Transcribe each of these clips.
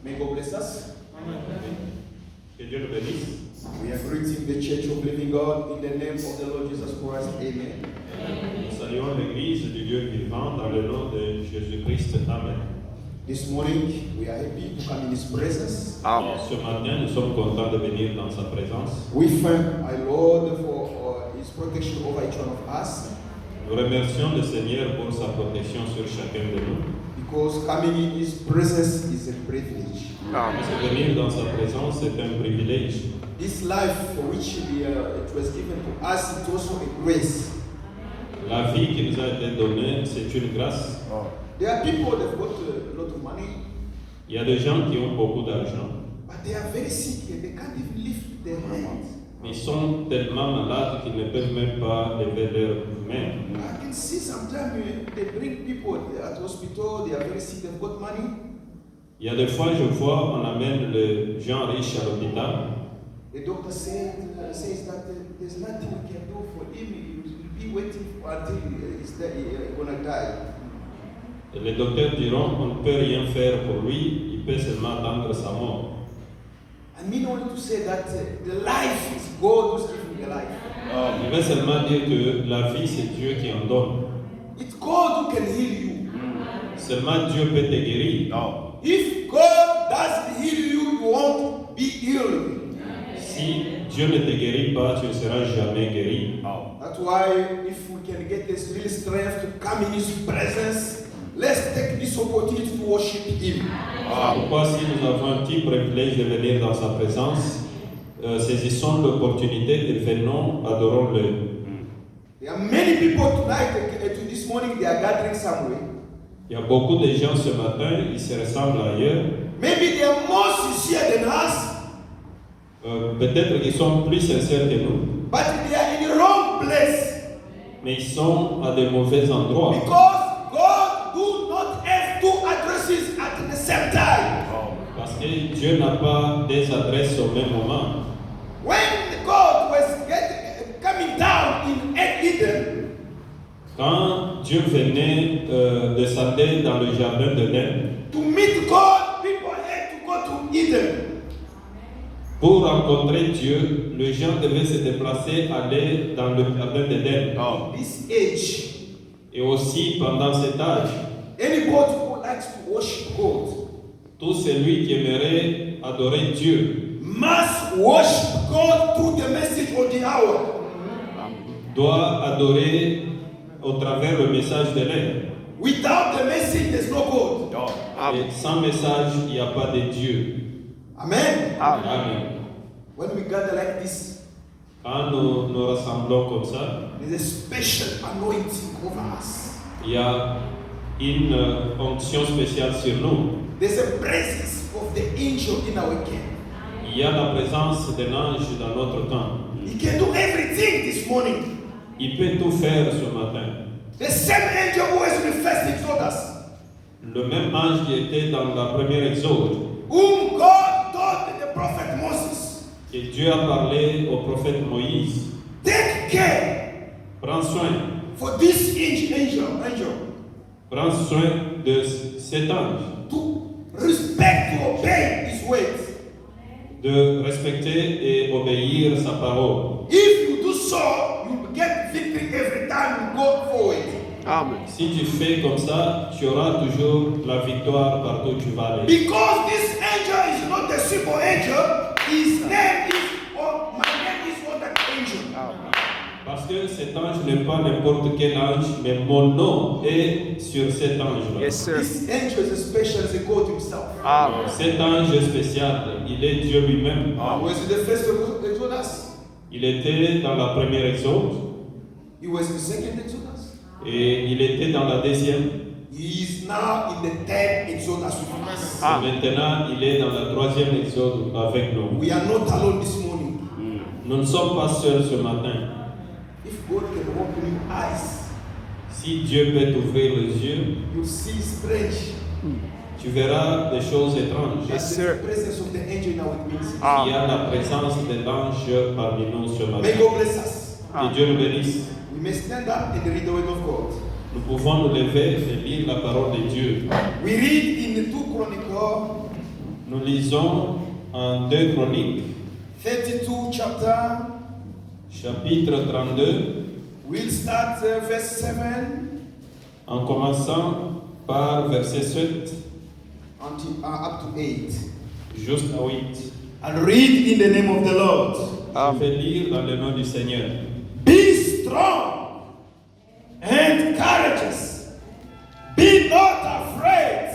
May God bless us. Que Dieu le bénisse. We are greeting the Church of Living God in the name of the Lord Jesus Christ. Amen. Nous saluons l'Église du Dieu vivant dans le nom de Jésus-Christ. Amen. This morning we are happy to come in His presence. Ce matin, nous sommes contents de venir dans sa présence. We thank our Lord for His protection over each one of us. Nous remercions le Seigneur pour sa protection sur chacun de nous. Because coming in His presence is a privilege. Parce que venir dans sa présence est un privilège. This life for which it was given to us is also a grace. La vie qui nous a été donnée, c'est une grâce. There are people that have got a lot of money, Il y a des gens qui ont beaucoup d'argent, but they are very sick and they can't even lift their hands. mais ils sont tellement malades qu'ils ne peuvent même pas lever leurs mains. I can see sometimes they bring people at the hospital, they are very sick, they've got money. Il y a des fois, je vois, on amène les gens riches à l'hôpital. The doctor says that there's nothing we can do for him. He will be waiting until he's going to die. Et les docteurs diront, on ne peut rien faire pour lui, il peut seulement attendre sa mort. I mean only to say that the life is God who's giving the life. Il veut seulement dire que la vie, c'est Dieu qui en donne. It's God who can heal you. Seulement Dieu peut te guérir. If God doesn't heal you, you won't be healed. Si Dieu ne te guérit pas, tu ne seras jamais guéri. That's why if we can get this real strength to come in His presence, let's take this opportunity to worship Him. Pourquoi si nous avons un petit privilège de venir dans sa présence, saisissons l'opportunité et venons, adorons-le. There are many people tonight, this morning, they are gathering somewhere. Il y a beaucoup de gens ce matin, ils se ressemblent ailleurs. Maybe they are more sincere than us, Peut-être qu'ils sont plus sincères que nous, but they are in the wrong place. mais ils sont à de mauvais endroits. Because God do not have two addresses at the same time. Parce que Dieu n'a pas des adresses au même moment. When God was coming down in Eden, Quand Dieu venait descendre dans le jardin d'Éden, to meet God, people had to go to Eden. pour rencontrer Dieu, les gens devaient se déplacer, aller dans le jardin d'Éden. This age, Et aussi pendant cet âge, anybody who likes to worship God tout celui qui aimerait adorer Dieu must worship God through the message of the hour. doit adorer au travers le message de l'air. Without the message, there's no God. Et sans message, il n'y a pas de Dieu. Amen. Amen. When we gather like this, Quand nous rassemblons comme ça, there's a special anointing over us. il y a une onction spéciale sur nous. There's a presence of the angel in our camp. Il y a la présence de l'ange dans notre camp. He can do everything this morning. Il peut tout faire ce matin. The same angel who was in the first Exodus, Le même ange qui était dans la première Exode, whom God taught the prophet Moses, et Dieu a parlé au prophète Moïse. take care Prends soin. for this angel Prends soin de cet ange. to respect, to obey his words. De respecter et obéir sa parole. If you do so, you will get victory every time you go forward. Si tu fais comme ça, tu auras toujours la victoire partout où tu vas aller. Because this angel is not a simple angel, his name is, or my name is on that angel. Parce que cet ange n'est pas n'importe quel ange, mais mon nom est sur cet ange-là. Yes, sir. This angel is as special as God himself. Cet ange est spécial, il est Dieu lui-même. He was in the first Exodus. Il était dans la première Exode He was in the second Exodus. et il était dans la deuxième. He is now in the third Exodus with us. Et maintenant, il est dans la troisième Exode avec nous. We are not alone this morning. Nous ne sommes pas seuls ce matin. If God can open your eyes, Si Dieu peut t'ouvrir les yeux, you see strange. tu verras des choses étranges. That's the presence of the angel in our midst. Il y a la présence de l'ange parmi nous ce May matin. God bless us. Que Dieu nous bénisse. We may stand up and read the word of God. Nous pouvons nous lever et lire la parole de Dieu. We read in the 2 Chronicles Nous lisons en 2 Chroniques, 32 chapter. chapitre 32, We'll start verse 7 en commençant par verset 7 until up to 8. jusqu'à 8. And read in the name of the Lord. Je vais lire dans le nom du Seigneur. Be strong and courageous. Be not afraid,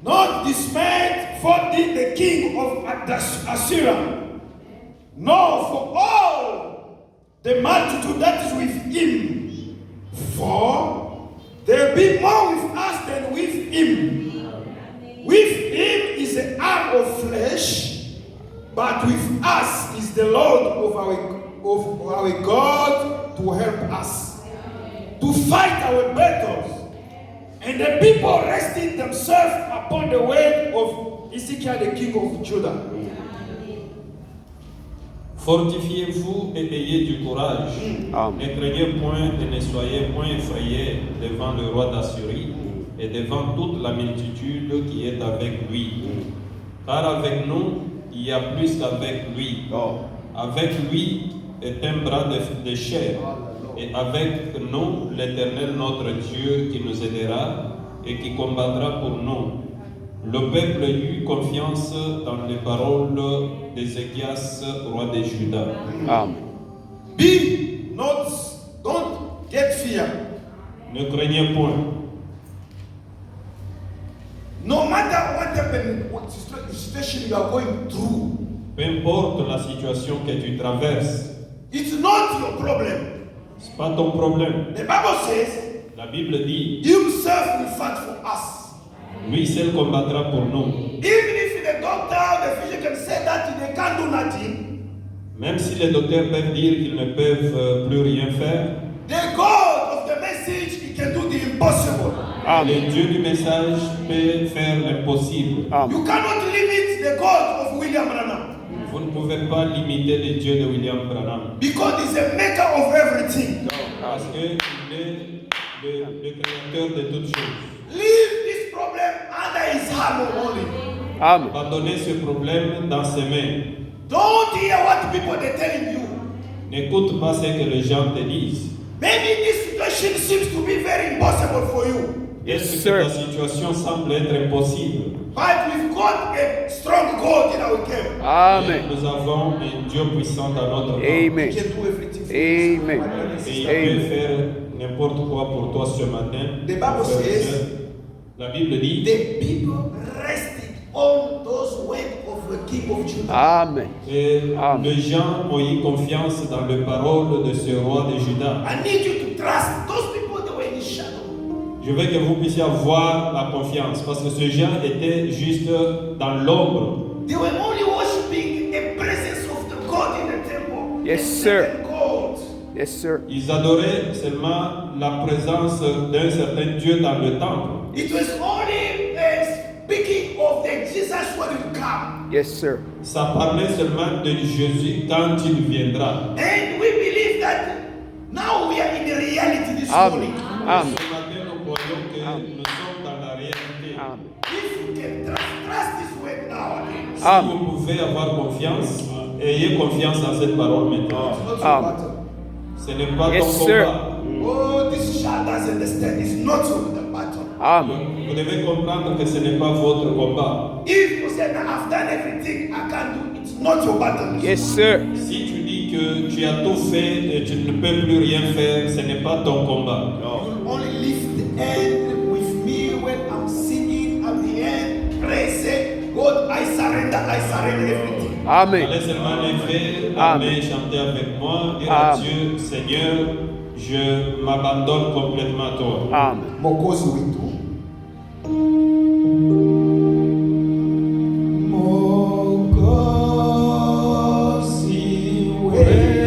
not dismayed for the king of Assyria, nor for all the multitude that is with him. For there be more with us than with him. With him is an arm of flesh, but with us is the Lord of our God to help us to fight our battles. And the people rested themselves upon the word of Ezekiel, the king of Judah. Fortifiez-vous et ayez du courage. Ne craignez point et ne soyez point effrayés devant le roi d'Assyrie et devant toute la multitude qui est avec lui. Car avec nous, il y a plus qu'avec lui. Avec lui est un bras de chair. Et avec nous, l'Éternel notre Dieu qui nous aidera et qui combattra pour nous. Le peuple eut confiance dans les paroles d'Ézéchias, roi de Juda. Amen. Don't get fear. Ne craignez point. No matter what happened, what situation you are going through, Peu importe la situation que tu traverses, it's not your problem. ce n'est pas ton problème. The Bible says, La Bible dit, himself will fight for us. lui seul combattra pour nous. Even if the doctor, the physician say that they can't do nothing, Même si les docteurs peuvent dire qu'ils ne peuvent plus rien faire, the God of the message, he can do the impossible. le Dieu du message peut faire l'impossible. You cannot limit the God of William Branham Vous ne pouvez pas limiter le Dieu de William Branham. because he's a maker of everything. Parce qu'il est le créateur de toutes choses. Leave this problem under his hammer only. Amen. Abandonnez ce problème dans ses mains. Don't hear what people are telling you. N'écoute pas ce que les gens te disent. Maybe this situation seems to be very impossible for you. Yes, Est-ce que sir. ta situation semble être impossible? But we've got a strong God in our camp. Amen. Nous avons un Dieu puissant dans notre camp. He Amen. can do everything for Amen. us. Et il Amen. peut faire n'importe quoi pour toi ce matin. The Bible says, La Bible dit, the people rested on those words of the king of Judah. Amen. et Amen. les gens ont eu confiance dans les paroles de ce roi de Juda. I need you to trust those people that were in the shadow. Je veux que vous puissiez avoir la confiance parce que ces gens étaient juste dans l'ombre. They were only worshiping the presence of the God in the temple. Yes, the sir. certain God. Yes, sir. Ils adoraient seulement la présence d'un certain Dieu dans le temple. It was only speaking of the Jesus when he come. Yes, sir. Ça parlait seulement de Jésus quand il viendra. And we believe that now we are in the reality this Amen. morning. Amen. Ce matin, nous croyons que nous sommes dans la réalité. Amen. If you can trust this word nowadays, Si Amen. vous pouvez avoir confiance, ayez confiance dans cette parole maintenant. it's not your Amen. battle. Ce n'est pas Yes, ton sir. combat. Oh, this child doesn't understand. It's not your the battle. Amen. Vous devez comprendre que ce n'est pas votre combat. If you say, "Now, I've done everything I can do," it's not your battle. Yes, sir. Si tu dis que tu as tout fait et tu ne peux plus rien faire, ce n'est pas ton combat. You'll only lift the hand with me when I'm singing at the end. Praise, say, God, I surrender everything. Amen. Allez seulement lever la Amen. main, chanter avec moi, dire à Amen. Dieu, Seigneur, je m'abandonne complètement à toi. Amen. Mokozi witu. Mokozi wetu.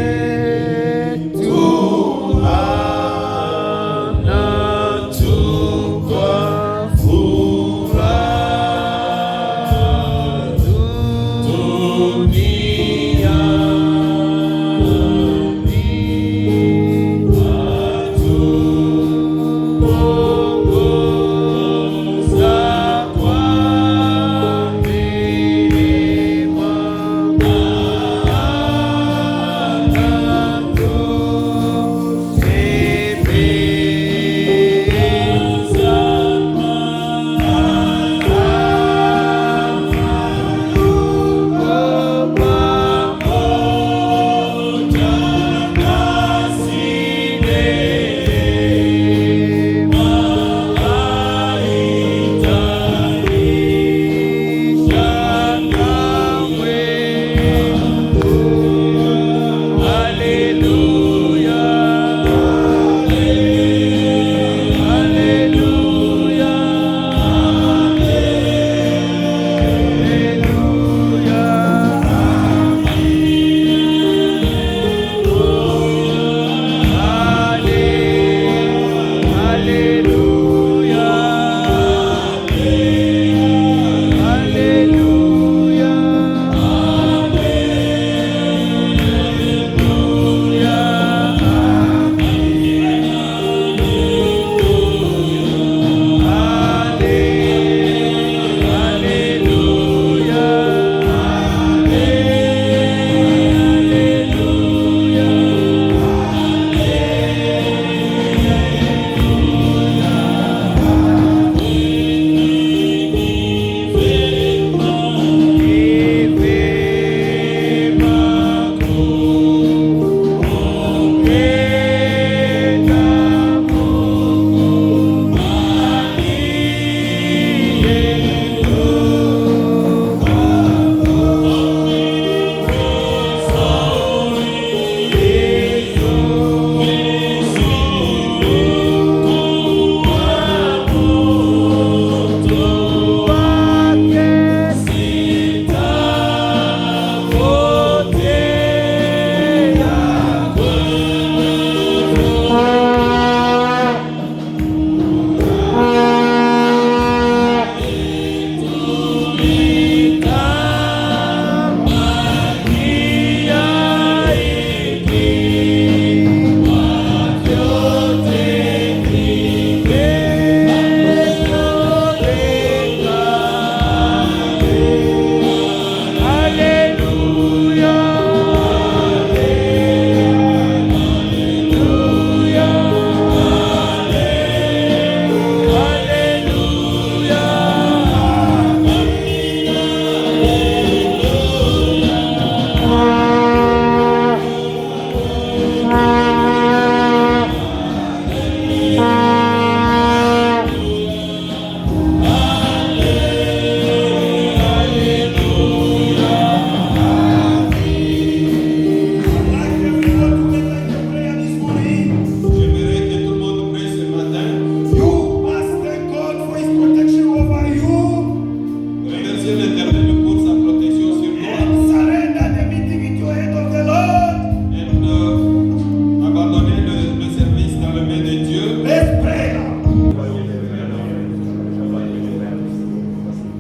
Dunia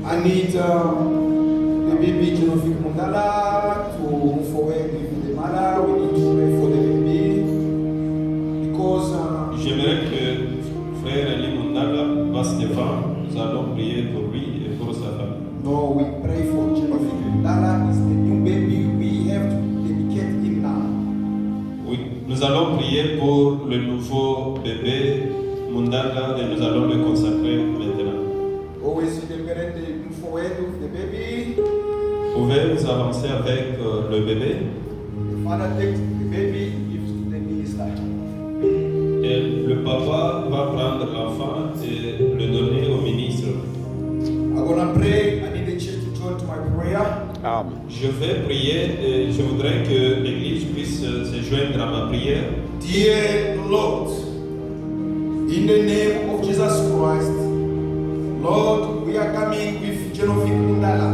I need the baby Genevieve Mundala to move forward with the mother. We need to pray for the baby because J'aimerais que frère Ali Mundala passe devant. Nous allons prier pour lui et pour sa famille. no, we pray for Genevieve Mundala. It's the new baby. We have to dedicate him now. Oui, nous allons prier pour le nouveau bébé Mundala et nous allons le consacrer maintenant. Always see the parent they move forward with the baby. Pouvez-vous avancer avec le bébé? The father takes the baby, gives to the minister. Et le papa va prendre l'enfant et le donner au ministre. I'm gonna pray. I need the church to join to my prayer. Amen. Je vais prier et je voudrais que l'Église puisse se joindre à ma prière. Dear Lord, in the name of Jesus Christ, Lord, we are coming with Genevieve Mundala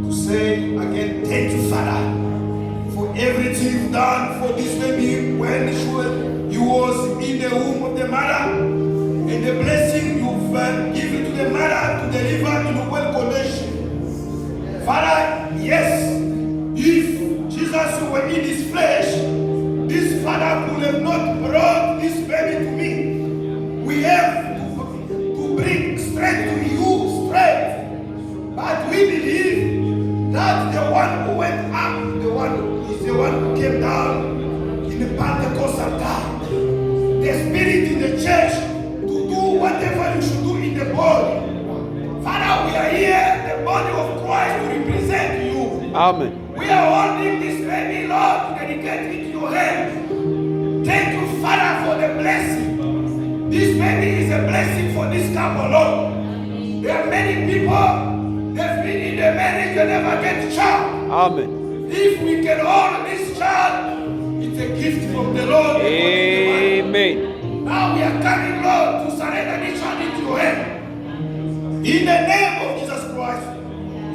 to say again, thank you, Father, for everything you've done for this baby when he was in the womb of the mother, and the blessing you've given to the mother to deliver in a well condition. Father, yes, if Jesus were in his flesh, this father could have not brought this baby to me. We have to bring strength to you, strength. But we believe that the one who went up, the one is the one who came down in the Pentecostal time. The spirit in the church to do whatever you should do in the body. Father, we are here, the body of Christ, to represent you. Amen. We are holding this baby, Lord, to dedicate it to your hands. Thank you, Father, for the blessing. This baby is a blessing for this couple, Lord. There are many people, they've been in the marriage, they never get a child. Amen. If we can hold this child, it's a gift from the Lord. Amen. Now we are coming, Lord, to surrender this child into your hand. In the name of Jesus Christ,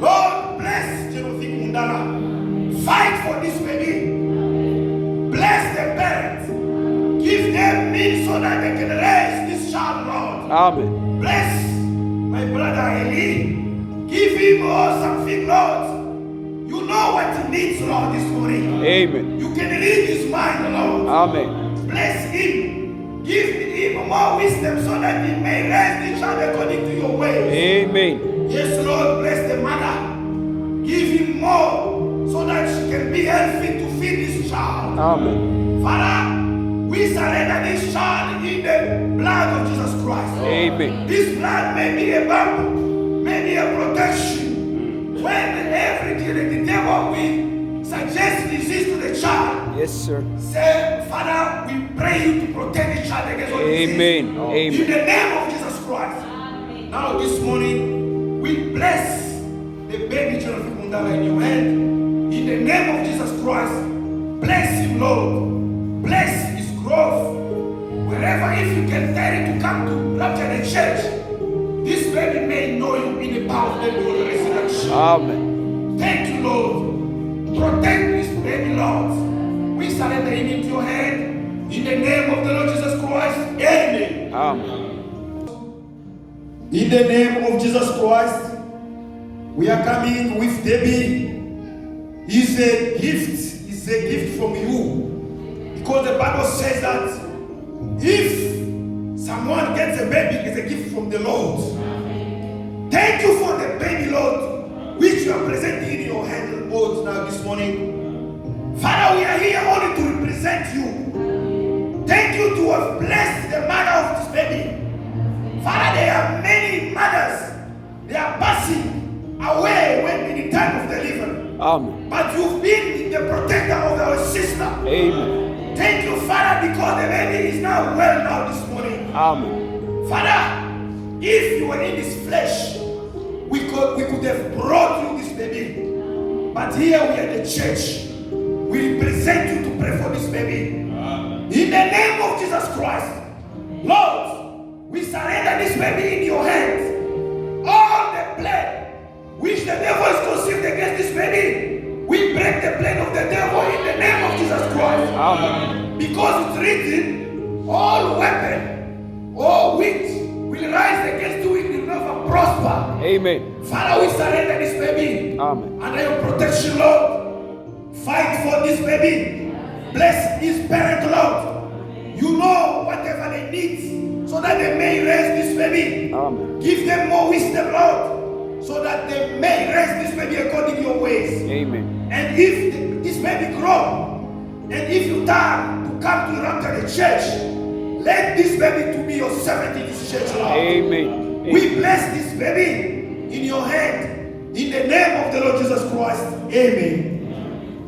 Lord, bless Genevieve Mundala. Fight for this baby. Bless the parents. Give them means so that they can raise this child, Lord. Amen. Bless my brother Eli. Give him something, Lord. You know what he needs, Lord, this morning. Amen. You can read his mind, Lord. Amen. Bless him. Give him more wisdom so that he may raise the child according to your ways. Amen. Yes, Lord, bless the mother. Give him more so that she can be healthy to feed this child. Amen. Father, we surrender this child in the blood of Jesus Christ. Amen. This blood may be a bump, may be a protection. When every day the devil will suggest disease to the child, Yes, sir. say, Father, we pray you to protect the child against all disease. Amen. In Amen. the name of Jesus Christ. Now this morning, we bless the baby Genevieve Mundala in your hand. In the name of Jesus Christ, bless him, Lord. Bless his growth. Wherever, if you can tell him to come to rapture the church, this baby may know you in the power of the resurrection. Amen. Thank you, Lord. Protect this baby, Lord. We surrender him into your hand. In the name of the Lord Jesus Christ. Amen. Amen. In the name of Jesus Christ, we are coming with Debbie. It's a gift. It's a gift from you. Because the Bible says that if someone gets a baby, it's a gift from the Lord. Thank you for the baby, Lord, which you are presenting in your hand, Lord, now this morning. Father, we are here only to represent you. Thank you to have blessed the mother of this baby. Father, there are many mothers, they are passing away when in the time of delivery. Amen. But you've been the protector of our sister. Amen. Thank you, Father, because the baby is now well now this morning. Amen. Father, if you were in this flesh, we could have brought you this baby. But here we are in the church. We represent you to pray for this baby. In the name of Jesus Christ, Lord, we surrender this baby in your hands. All the plan which the devil is conceived against this baby, we break the plan of the devil in the name of Jesus Christ. Amen. Because it's written, all weapon, all wit will rise against you in the love of prosper. Amen. Father, we surrender this baby. Amen. Under your protection, Lord. Fight for this baby. Bless his parent, Lord. You know whatever they need so that they may raise this baby. Amen. Give them more wisdom, Lord, so that they may raise this baby according to your ways. Amen. And if this baby grow, and if you turn to come to the church, let this baby to be your servant in this church, Lord. Amen. We bless this baby in your hand. In the name of the Lord Jesus Christ. Amen.